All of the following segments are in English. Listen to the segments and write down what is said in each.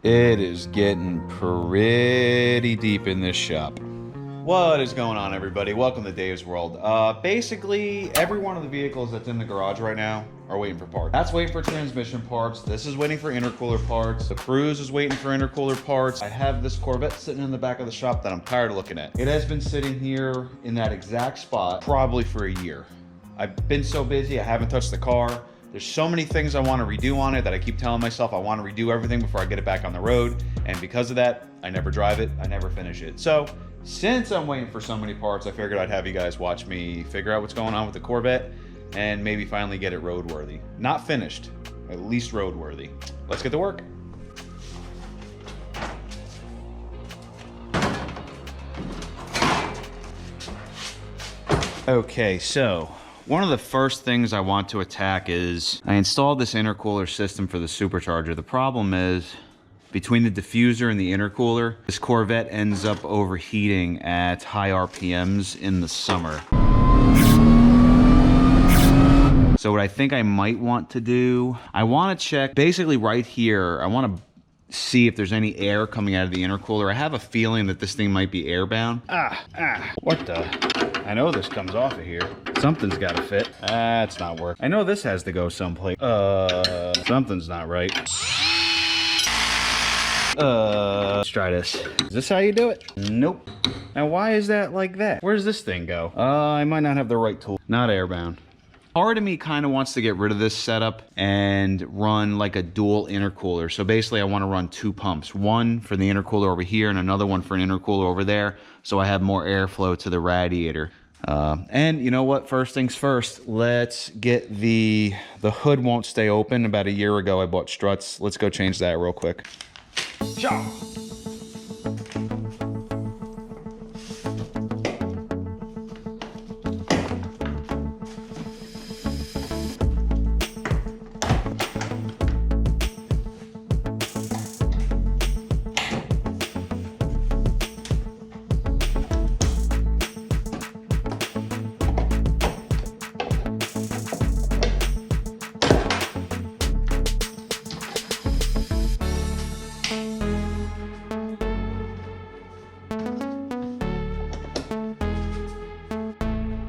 It is getting pretty deep in this shop. What is going on, everybody? Welcome to Dave's World. Basically, every one of the vehicles that's in the garage right now are waiting for parts. That's waiting for transmission parts. This is waiting for intercooler parts. The CRUZE is waiting for intercooler parts. I have this Corvette sitting in the back of the shop that I'm tired of looking at. It has been sitting here in that exact spot probably for a year. I've been so busy, I haven't touched the car. There's so many things I want to redo on it that I keep telling myself I want to redo everything before I get it back on the road. And because of that, I never drive it, I never finish it. So since I'm waiting for so many parts, I figured I'd have you guys watch me figure out what's going on with the Corvette and maybe finally get it roadworthy. Not finished, at least roadworthy. Let's get to work. Okay, so one of the first things I want to attack is I installed this intercooler system for the supercharger. The problem is between the diffuser and the intercooler, this Corvette ends up overheating at high RPMs in the summer. So what I think I might want to do, I want to check basically right here. I want to see if there's any air coming out of the intercooler. I have a feeling that this thing might be airbound. What the? I know this comes off of here. Something's got to fit. That's not working. I know this has to go someplace. Something's not right. Let's try this. Is this how you do it? Nope. Now why is that like that? Where does this thing go? I might not have the right tool. Not airbound. Part of me kind of wants to get rid of this setup and run like a dual intercooler. So basically I want to run two pumps, one for the intercooler over here and another one for an intercooler over there, so I have more airflow to the radiator. And you know what, first things first, let's get the hood won't stay open. About a year ago I bought struts. Let's go change that real quick. Ciao.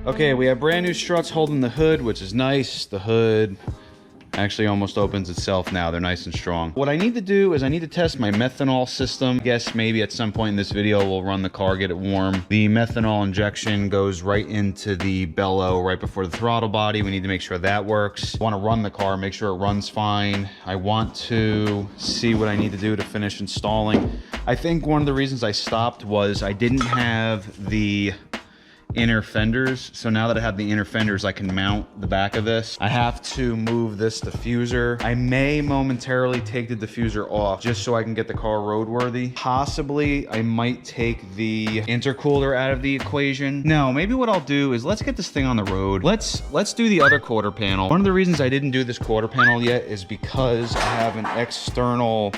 Okay, we have brand new struts holding the hood, which is nice. The hood actually almost opens itself now. They're nice and strong. What I need to do is I need to test my methanol system. I guess maybe at some point in this video we'll run the car, get it warm. The methanol injection goes right into the bellow right before the throttle body. We need to make sure that works. I want to run the car, make sure it runs fine. I want to see what I need to do to finish installing. I think one of the reasons I stopped was I didn't have the inner fenders. So now that I have the inner fenders, I can mount the back of this. I have to move this diffuser. I may momentarily take the diffuser off just so I can get the car roadworthy. Possibly I might take the intercooler out of the equation. No, maybe what I'll do is let's get this thing on the road. Let's do the other quarter panel. One of the reasons I didn't do this quarter panel yet is because I have an external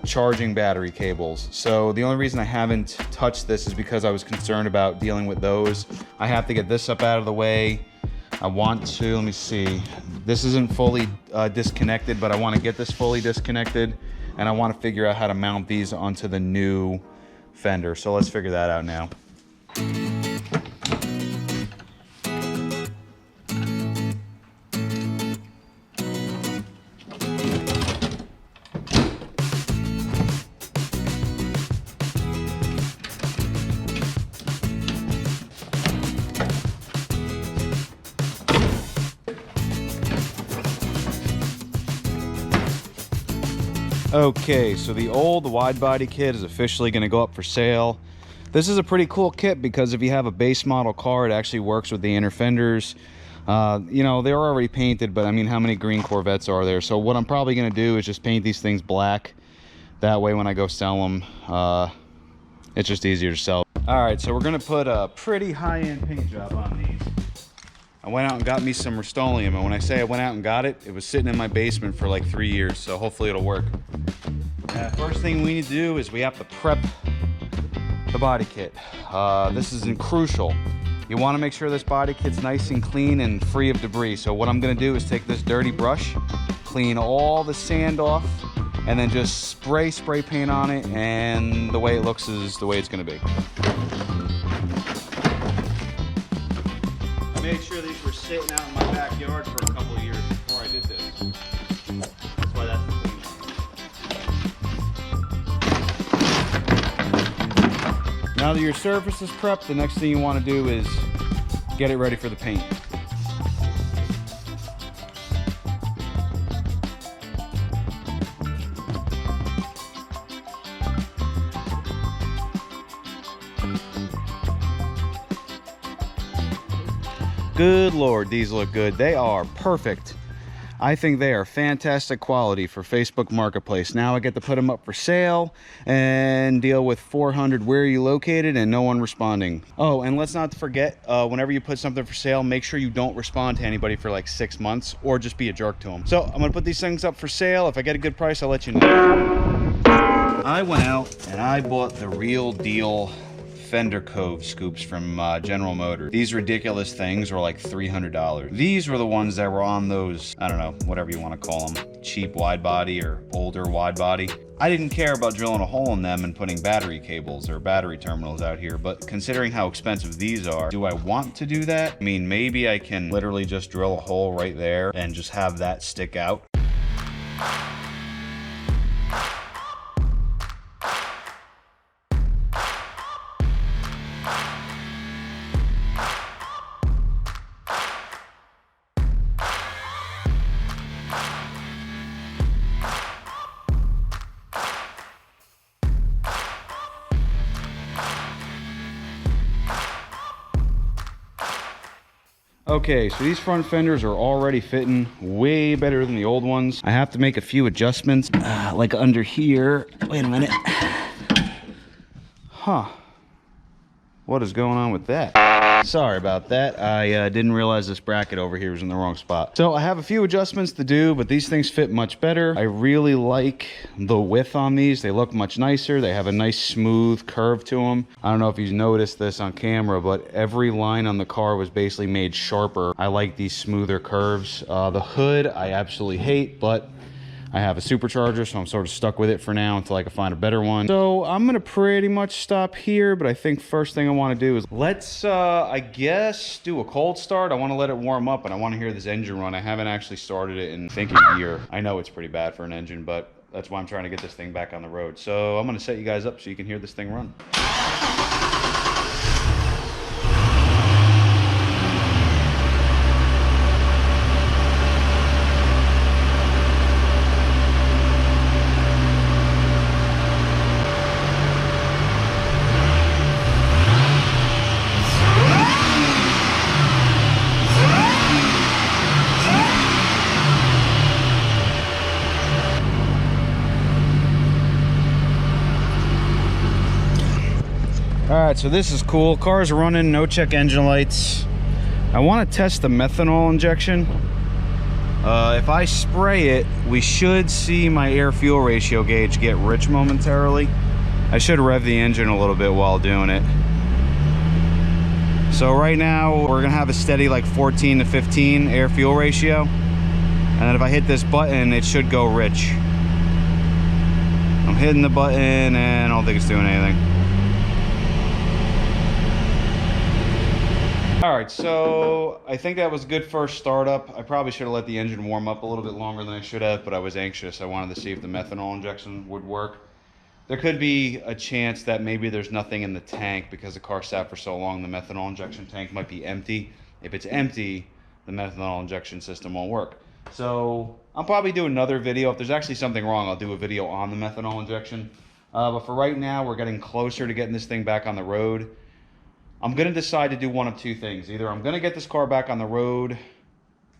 charging battery cables. So the only reason I haven't touched this is because I was concerned about dealing with those. I have to get this up out of the way. I want to, let me see. This isn't fully disconnected, but I want to get this fully disconnected, and I want to figure out how to mount these onto the new fender. So let's figure that out now. Okay, so the old wide body kit is officially going to go up for sale. This is a pretty cool kit because if you have a base model car, it actually works with the inner fenders. You know, they're already painted, but I mean, how many green Corvettes are there? So what I'm probably going to do is just paint these things black. That way when I go sell them, it's just easier to sell. All right, so we're going to put a pretty high-end paint job on these. I went out and got me some Rust-Oleum, and when I say I went out and got it, it was sitting in my basement for like 3 years, so hopefully it'll work. First thing we need to do is we have to prep the body kit. This is crucial. You want to make sure this body kit's nice and clean and free of debris. So what I'm going to do is take this dirty brush, clean all the sand off and then just spray paint on it, and the way it looks is the way it's gonna be. I made sure these were sitting out in my backyard for a couple of years before I did this. That's why that's the clean. Now that your surface is prepped, the next thing you want to do is get it ready for the paint. Good Lord, these look good. They are perfect. I think they are fantastic quality for Facebook Marketplace. Now I get to put them up for sale and deal with 400 where are you located and no one responding. Oh, and let's not forget, whenever you put something for sale, make sure you don't respond to anybody for like 6 months or just be a jerk to them. So I'm gonna put these things up for sale. If I get a good price, I'll let you know. I went out and I bought the real deal fender cove scoops from General Motors. These ridiculous things were like $300. These were the ones that were on those, I don't know, whatever you want to call them, cheap wide body or older wide body. I didn't care about drilling a hole in them and putting battery cables or battery terminals out here, but considering how expensive these are, do I want to do that? I mean, maybe I can literally just drill a hole right there and just have that stick out. Okay, so these front fenders are already fitting way better than the old ones. I have to make a few adjustments, like under here. Wait a minute. Huh. What is going on with that? Sorry about that. I didn't realize this bracket over here was in the wrong spot. So I have a few adjustments to do, but these things fit much better. I really like the width on these. They look much nicer. They have a nice smooth curve to them. I don't know if you've noticed this on camera, but every line on the car was basically made sharper. I like these smoother curves. The hood I absolutely hate, but I have a supercharger, so I'm sort of stuck with it for now until I can find a better one. So I'm gonna pretty much stop here, but I think first thing I wanna do is let's, I guess, do a cold start. I wanna let it warm up and I wanna hear this engine run. I haven't actually started it in, I think, a year. I know it's pretty bad for an engine, but that's why I'm trying to get this thing back on the road. So I'm gonna set you guys up so you can hear this thing run. Alright, so this is cool. Car's running, no check engine lights. I want to test the methanol injection. If I spray it, we should see my air-fuel ratio gauge get rich momentarily. I should rev the engine a little bit while doing it. So right now, we're going to have a steady like 14 to 15 air-fuel ratio. And then if I hit this button, it should go rich. I'm hitting the button and I don't think it's doing anything. Alright, so I think that was a good first startup. I probably should have let the engine warm up a little bit longer than I should have, but I was anxious. I wanted to see if the methanol injection would work. There could be a chance that maybe there's nothing in the tank because the car sat for so long, the methanol injection tank might be empty. If it's empty, the methanol injection system won't work. So I'll probably do another video. If there's actually something wrong, I'll do a video on the methanol injection. But for right now, we're getting closer to getting this thing back on the road. I'm going to decide to do one of two things. Either I'm going to get this car back on the road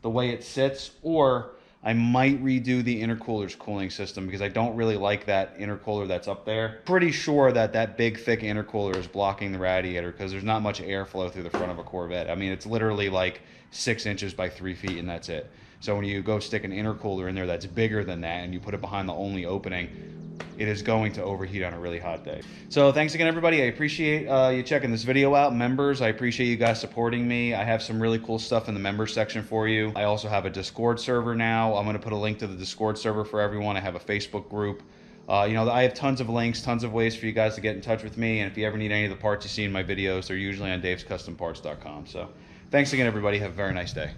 the way it sits, or I might redo the intercooler's cooling system because I don't really like that intercooler that's up there. Pretty sure that that big, thick intercooler is blocking the radiator because there's not much airflow through the front of a Corvette. I mean, it's literally like 6 inches by 3 feet and that's it. So when you go stick an intercooler in there that's bigger than that and you put it behind the only opening, it is going to overheat on a really hot day. So thanks again, everybody. I appreciate you checking this video out. Members, I appreciate you guys supporting me. I have some really cool stuff in the members section for you. I also have a Discord server now. I'm going to put a link to the Discord server for everyone. I have a Facebook group. You know, I have tons of links, tons of ways for you guys to get in touch with me. And if you ever need any of the parts you see in my videos, they're usually on davescustomparts.com. So thanks again, everybody. Have a very nice day.